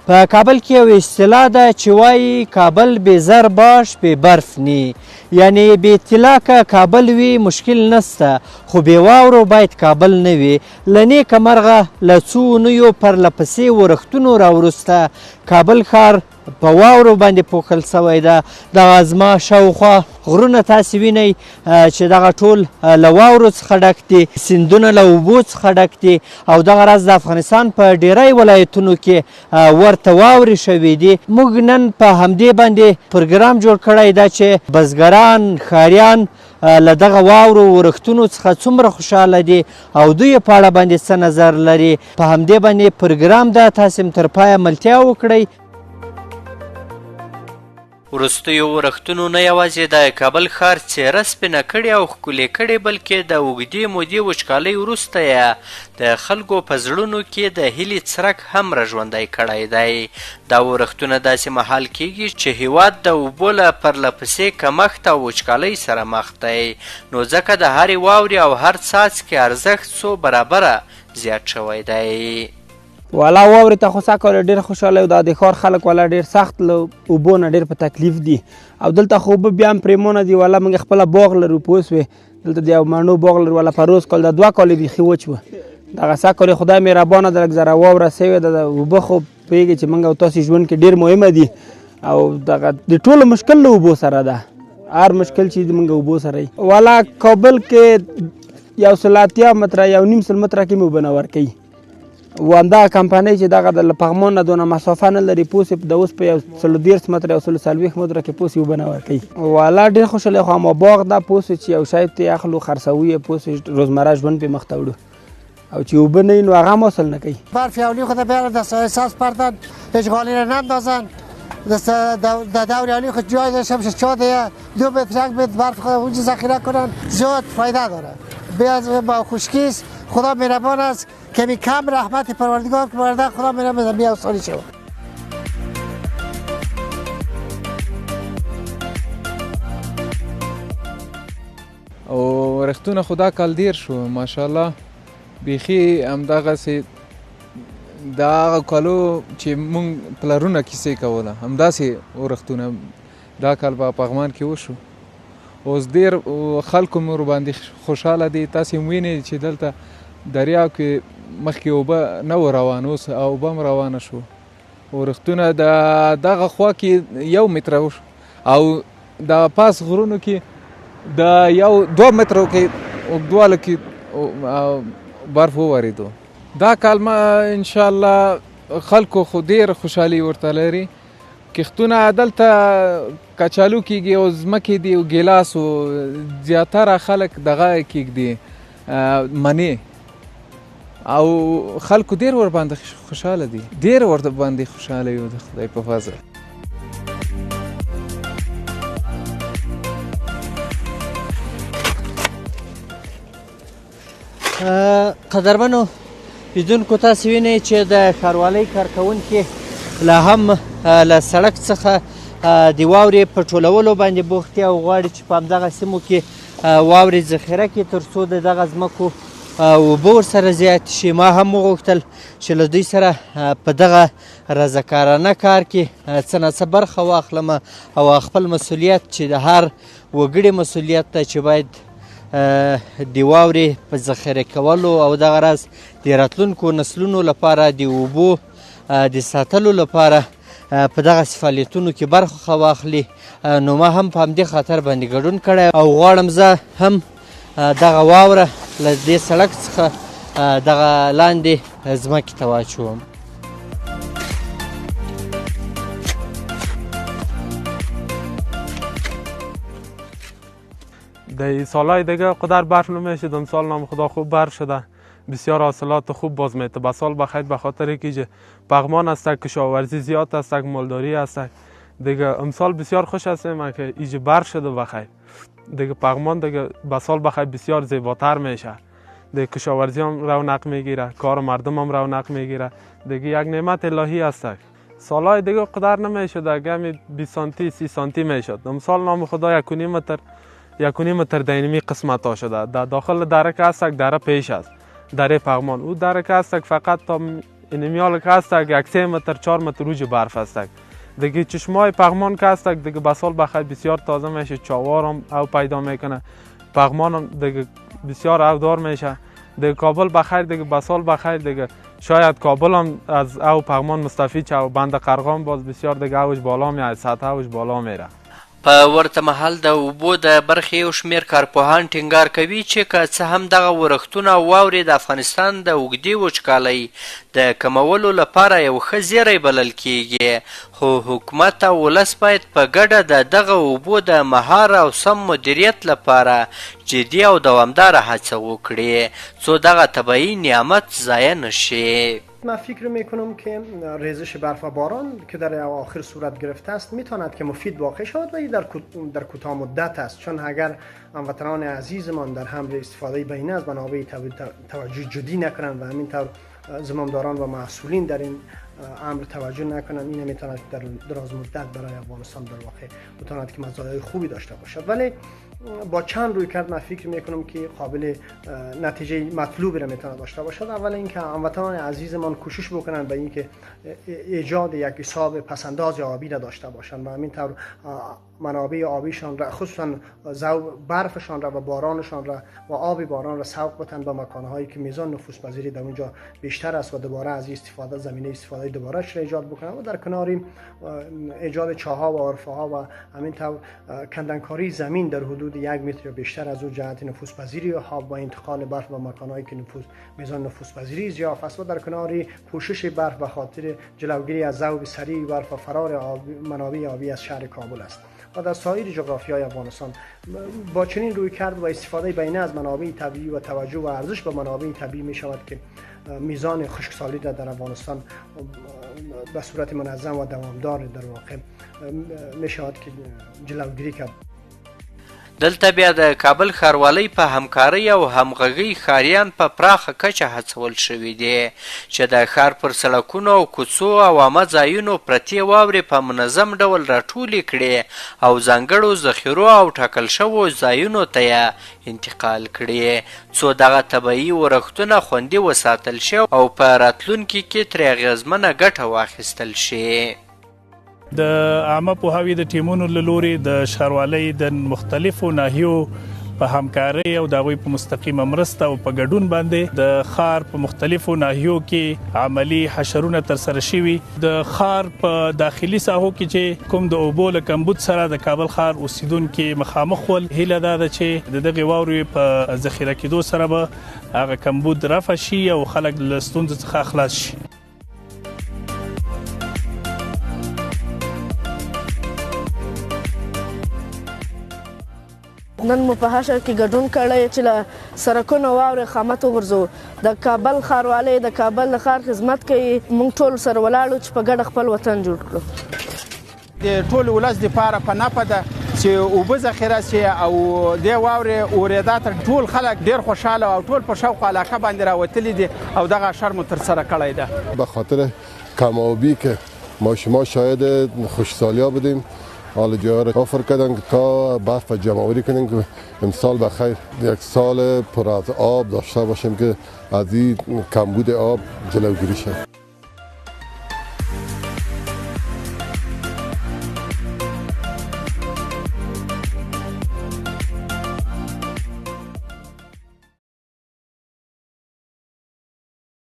په کابل کې یو اصطلاح ده چې وایي کابل بې زر باش بې برف نی، یعنی بې طلا که کابل وي مشکل نسته، خو بې واورو باید کابل نه وي. له نیکه مرغه له څو اونیو پرله پسې ورښتونو راوروسته کابل ښار په واورو باندې پوښل سوی ده. دغه زما شاوخوا غرونه تاسې وینئ چې دغه ټول له واورو څخه ډک دي، سیندونه له اوبو څخه ډک دي او دغه راز د افغانستان په ډیری ولایتونو کې ورته واورې شوي دي. موږ نن په همدې باندې پروګرام جوړ کړی ده چې بزګران ښاریان له دغه واورو ورښتونو څخه څومره خوشحاله دي او دوی په اړه باندې څه نظر لري. په همدې باندې پروګرام ده، تاسې هم تر پایه ملتیا وکړئ. وروستیو ورښتونو نه یوازې د کابل ښار څېره سپینه کړې او ښکلې کړې، بلکې د اوږدې مودې وچکالۍ وروسته یې د خلکو په زړونو کې د هیلې څرک هم راژوندی کړی دی. دا ورښتونه داسې مهال کیږي چې هیواد د اوبو له پرله پسې کمښت او وچکالۍ سره مخ دی، نو ځکه د هرې واورې او هر څاڅکي ارزښت څو برابره زیات شوی دی. والا واورې ته خو سږ ډېر خوشحاله یو، دا د ښار خلک والا ډېر سخت له اوبو نه ډېر په تکلیف دي او دلته خو اوبه بیا هم پرېمونه دي. والا موږ خپله باغ لرو پوه سوې، دلته د یو مڼو باغ لرو، والا پروز کال دا 2 کاله بیخي وچ وه. دغه سږ کال خدای مهربانه ده لږ ذره واوره سوې ده. د اوبه خو پوهېږئ چې موږ او تاسې ژوند کې ډېر مهمه دي او دغه د ټولو مشکل له اوبو سره ده، هر مشکل چې موږ اوبو سره وي. والا کابل کې 180 متره 1.5 متره کې مې اوبه نه ورکوي و همدغه کمپنۍ چې دغه د پغمان نه دونه مسافه نه لري پوسې د اوس په 130 متره 140 متره کې پوسې اوبه نه ورکوي. والا ډېر خوشحاله خو اما باغ ده پوسې چې یو شی ته اخلو خرڅوو یې پوسې روزمره ژوند پې مخ ته وړو او چې اوبه نه وي نو هغه هم حاصل نه کوي. برف یولی خود بیارن دست احساس پردن اشغالی را نندازن در دور یولی خود جای داشته باشه 4 2 متر 1 متر برف خود اونجا ذخیره کنن زیاد فایده داره. بیاز با خشکیست خدا مهربان است کمی کم رحمت پروردگار که بارده خدا مهربان بیا آسانی شو. او ورښتونه خدا کال ډېر شو ماشاءالله بیخي همدغسې د هغه کالو چې مونږ پلرونه کیسې کوله همداسې ورښتونه دا کال په پغمان کې وشو. اوس ډېر خلکو مور باندې خوشحاله دي. تاسې هم وینئ چې دلته دریاب کې مخکې اوبه نه و روان، اوس اوبه هم روانه شو. ورښتونه د دغه خوا کې 1 متره وشو او د پاس غرونو کې د 2 مترو کې اوږدواله کې برف وورېدو. دا کال ما انشاءالله خلکو خو ډېر خوشحالي ورته لري. کښتونه دلته کچالو کېږي او ځمکې دي او ګیلاس او زیاتره خلک دغه کېږدي منې او خلکو ډېر ورباندې خوشحاله دي، ډېر ورباندې خوشحاله یو د خدای په فضل. قدرمنو لیدونکو تاسې وینئ چې د ښاروالۍ کارکوونکي لا هم له سړک څخه د واورې په ټولولو باندې بوخت دي او غواړي چې په همدغه سیمو کې واورې ذخیره کړي تر څو د دغه ځمکو اوبه ورسره زیاتې شي. ما هم وغوښتل چې له دوی سره په دغه رضاکارانه کار کې څه نه څه برخه واخلم او خپل مسؤلیت چې د هر وګړي مسؤلیت ده چې باید د واورې په ذخیره کولو او دغه راز د راتلونکو نسلونو لپاره د اوبو د ساتلو لپاره په دغسې فعالیتونو کې برخه واخلي. نو ما هم په همدې خاطر باندې ګډون کړی او غواړم زه هم دغه واوره له دې سړک څخه دغه لاندې ځمکې ته واچوم. در سالهای دیگه قدر برف نمیشد، امسال نام خدا خوب برف شده، بسیار حاصلات خوب باز میده. به سال بخیر به خاطر که پغمان است، کشاورزی زیاد است، مالداری است. دیگه امسال بسیار خوش هستیم که ایج برف شده بخیر. دیگه پغمان دیگه به سال بخیر بسیار زیباتر میشه. دیگه کشاورزی هم رونق میگیره، کار مردم هم رونق میگیره. دیگه یک نعمت الهی است. سالهای دیگه قدر نمیشد، گمی 20 سانتی 30 سانتی میشد. امسال نام خدا 1.5 متر 1.5 متر دینمی قسمت ها شده. در داخل درک است، دره پیش است، دره پغمان. او درک است فقط تا اینمیال که هستک یک 3 متر 4 متر اوج برف هستک. دیگه چشمای پغمان که هستک دیگه به سال بخیر بسیار تازه میشه، چاوارم او پیدا میکنه، پغمانم دیگه بسیار اودار میشه. دیگه کابل بخیر دیگه به سال بخیر دیگه شاید کابل هم از او پغمان مستفید شه و بند قرغام باز بسیار دیگه اوج بالا میاد، سطح اوج بالا میره. په ورته مهال د اوبو د برخې یو شمېر کارپوهان ټینګار کوي چې که څه هم دغه ورښتونه او واورې د افغانستان د اوږدې وچکالۍ د کمولو لپاره یو ښه زیری بلل کیږي، خو حکومت او ولس باید په ګډه د دغه اوبو د مهار او سم مدیریت لپاره جدي او دوامداره هڅه وکړي څو دغه طبیعي نعمت ضایع نشي. من فکر میکنم که ریزش برف و باران که در آخر صورت گرفته است میتواند که مفید واقع شود و این در کوتاه مدت است، چون اگر هموطنان عزیزمان در حمل استفاده بین از منابع توجه جدی نکنند و همینطور زمامداران و مسئولین در این امر توجه نکنند، این میتواند در دراز مدت برای افغانستان در واقع میتواند که مزایای خوبی داشته باشد. ولی با چند روی کرد من فکر میکنم که قابل نتیجه مطلوبی را میتونه داشته باشد. اول اینکه هموطنان عزیزمان کوشش بکنند به اینکه ایجاد یک حساب پسنداز آبی را داشته باشند و همینطور منابع آبیشان را خصوصا برفشان را و بارانشان را و آب باران را سوق بدن به مکانهایی که میزان نفوذپذیری در اونجا بیشتر است و دوباره از استفاده زمینه استفاده دوباره را ایجاد بکنند و در کنار ایجاد چاها و عرفها و همینطور کندنکاری زمین در حدود 1 متر یا بیشتر از او جهت نفوذپذیری و با انتقال برف به مکانهایی که میزان نفوذپذیری زیاد است و در کنار پوشش برف به خاطر جلوگیری از ذوب سریع برف و فرار منابع آبی از شهر کابل است. و در سایر جغرافیای افغانستان با چنین روی کرد و استفاده بینه از منابع طبیعی و توجه و ارزش به منابع طبیعی می شود که میزان خشکسالی را در افغانستان به صورت منظم و دوامدار در واقع می شود که جلوگیری کرد. دلته بیا د کابل ښاروالۍ په همکارۍ او همغږۍ ښاریان په پراخه کچه هڅول شوي دي چې د ښار پر سړکونو او کوڅو او عامه ځایونو پرتې واورې په منظم ډول راټولې کړي او ځانګړو ذخیرو او ټاکل شوو ځایونو ته یې انتقال کړي څو دغه طبیعي ورښتونه خوندي وساتل شي او په راتلونکي کې ترې اغېزمنه ګټه واخیستل شي. د عامه پوهاوي د ټیمونو له لوري د ښاروالۍ د مختلفو ناحیو په همکارۍ او د هغوی په مستقیمه مرسته او په ګډون باندې د ښار په مختلفو ناحیو کې عملی حشرونه ترسره شوي. د ښار په داخلي ساحو کې چې کوم د اوبو له کمبود سره د کابل ښار اوسیدونکي مخامخ ول، هیله دا ده چې د دغې واورې په ذخیره کېدو سره به هغه کمبود رفع شي او خلک له ستونزو څخه خلاص شي. نن مو په حشر کې ګډون کړی چې له سړکونو واورې خامت وغورځو. د کابل ښاروالۍ د کابل د ښار خدمت کوي، موږ ټول سره ولاړو چې په ګډه خپل وطن جوړ کړو. د ټول ولس دپاره په نفع ده چې اوبه ذخیره شي او دې واورې اورېدا ته ټول خلک ډېر خوشحاله او ټول په شوق علاقه باندې راوتلي دي او دغه اشر مو ترسره کړی ده. به خاطر کم‌آبی که ما شما شاهد خشکسالی‌ها بودیم، حال جاها را کافر کردن که تا برف جمع‌آوری کنیم که امسال بخیر یک سال پر از آب داشته باشیم که از این کمبود آب جلوگیری شد.